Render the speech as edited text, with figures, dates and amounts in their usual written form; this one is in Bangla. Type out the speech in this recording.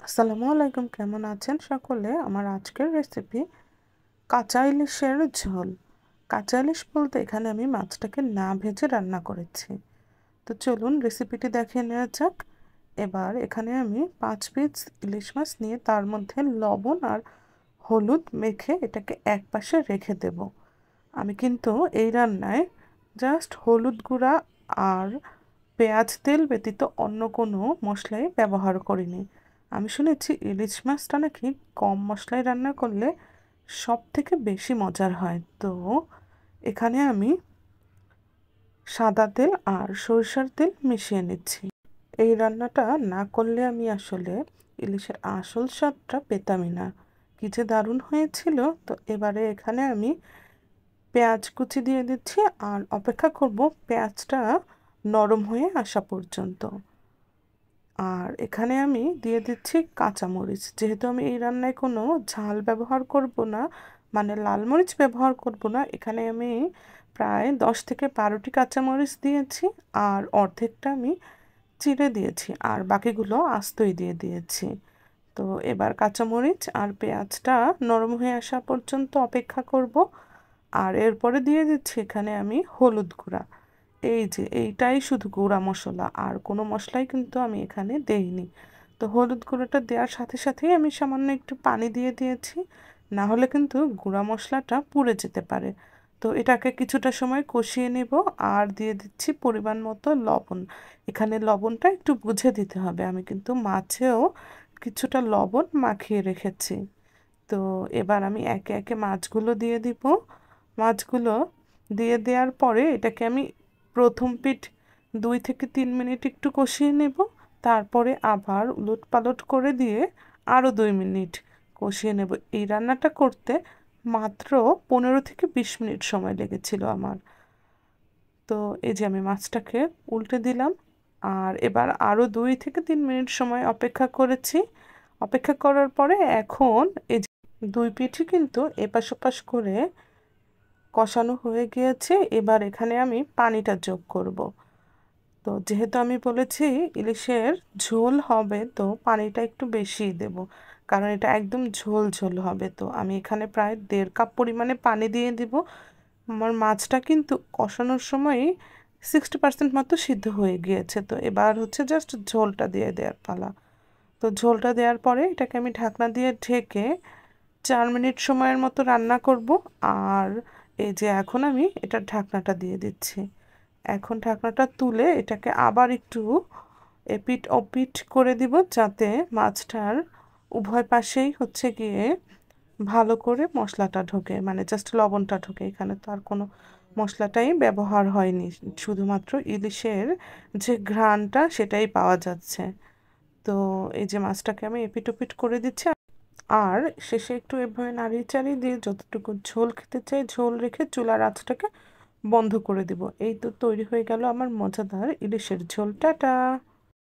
আসসালামু আলাইকুম, কেমন আছেন সকলে? আমার আজকের রেসিপি কাঁচা ইলিশের ঝোল। কাঁচা ইলিশ বলতে এখানে আমি মাছটাকে না ভেজে রান্না করেছি। তো চলুন রেসিপিটি দেখে নেওয়া যাক। এবার এখানে আমি 5 পিস ইলিশ মাছ নিয়ে তার মধ্যে লবণ আর হলুদ মেখে এটাকে একপাশে রেখে দেব। আমি কিন্তু এই রান্নায় জাস্ট হলুদ গুঁড়া আর পেঁয়াজ তেল ব্যতীত অন্য কোনো মশলাই ব্যবহার করিনি। আমি শুনেছি ইলিশ মাছটা নাকি কম মশলায় রান্না করলে সব থেকে বেশি মজার হয়। তো এখানে আমি সাদা তেল আর সরিষার তেল মিশিয়ে নিচ্ছি। এই রান্নাটা না করলে আমি আসলে ইলিশের আসল স্বাদটা পেতামই না। কি যে দারুণ হয়েছিল! তো এবারে এখানে আমি পেঁয়াজ কুচি দিয়ে দিচ্ছি আর অপেক্ষা করব পেঁয়াজটা নরম হয়ে আসা পর্যন্ত। আর এখানে আমি দিয়ে দিচ্ছি কাঁচামরিচ। যেহেতু আমি এই রান্নায় কোনো ঝাল ব্যবহার করব না, মানে লাল মরিচ ব্যবহার করব না, এখানে আমি প্রায় 10 থেকে 12টি কাঁচামরিচ দিয়েছি আর অর্ধেকটা আমি চিড়ে দিয়েছি আর বাকিগুলো আস্তই দিয়ে দিয়েছি। তো এবার কাঁচামরিচ আর পেঁয়াজটা নরম হয়ে আসা পর্যন্ত অপেক্ষা করব। আর এরপরে দিয়ে দিচ্ছি এখানে আমি হলুদ গুঁড়া। এই যে এইটাই শুধু গুঁড়া মশলা, আর কোনো মশলাই কিন্তু আমি এখানে দেইনি। তো হলুদ গুঁড়োটা দেওয়ার সাথে সাথেই আমি সামান্য একটু পানি দিয়ে দিয়েছি, না হলে কিন্তু গুঁড়া মশলাটা পুড়ে যেতে পারে। তো এটাকে কিছুটা সময় কষিয়ে নেব আর দিয়ে দিচ্ছি পরিমাণ মতো লবণ। এখানে লবণটা একটু বুঝে দিতে হবে, আমি কিন্তু মাছেও কিছুটা লবণ মাখিয়ে রেখেছি। তো এবার আমি একে একে মাছগুলো দিয়ে দিব। মাছগুলো দিয়ে দেওয়ার পরে এটাকে আমি প্রথম পিঠ 2 থেকে 3 মিনিট একটু কষিয়ে নেব। তারপরে আবার উলট পালট করে দিয়ে আরও 2 মিনিট কষিয়ে নেব। এই রান্নাটা করতে মাত্র 15 থেকে 20 মিনিট সময় লেগেছিল আমার। তো এই যে আমি মাছটাকে উল্টে দিলাম আর এবার আরও 2 থেকে 3 মিনিট সময় অপেক্ষা করেছি। অপেক্ষা করার পরে এখন এই যে দুই পিঠই কিন্তু এপাশ ওপাশ করে কষানো হয়ে গিয়েছে। এবার এখানে আমি পানিটা যোগ করব। তো যেহেতু আমি বলেছি ইলিশের ঝোল হবে, তো পানিটা একটু বেশিই দেব, কারণ এটা একদম ঝোল ঝোল হবে। তো আমি এখানে প্রায় 1.5 কাপ পরিমাণে পানি দিয়ে দিব। আমার মাছটা কিন্তু কষানোর সময়ই 60% মতো সিদ্ধ হয়ে গিয়েছে। তো এবার হচ্ছে জাস্ট ঝোলটা দিয়ে দেওয়ার পালা। তো ঝোলটা দেওয়ার পরে এটাকে আমি ঢাকনা দিয়ে ঢেকে 4 মিনিট সময়ের মতো রান্না করব। আর এই যে এখন আমি এটার ঢাকনাটা দিয়ে দিচ্ছি। এখন ঢাকনাটা তুলে এটাকে আবার একটু এপিট ওপিট করে দিব, যাতে মাছটার উভয় পাশেই হচ্ছে গিয়ে ভালো করে মশলাটা ঢোকে, মানে জাস্ট লবণটা ঢোকে। এখানে তো আর কোনো মশলাটাই ব্যবহার হয়নি, শুধুমাত্র ইলিশের যে ঘ্রাণটা সেটাই পাওয়া যাচ্ছে। তো এই যে মাছটাকে আমি এপিট ওপিট করে দিচ্ছি আর শেষে একটু এভাবে নাড়িয়ে চাড়িয়ে দিয়ে যতটুকু ঝোল খেতে চাই ঝোল রেখে চুলার আঁচটাকে বন্ধ করে দিব। এই তো তৈরি হয়ে গেল আমার মজাদার ইলিশের ঝোল। টাটা।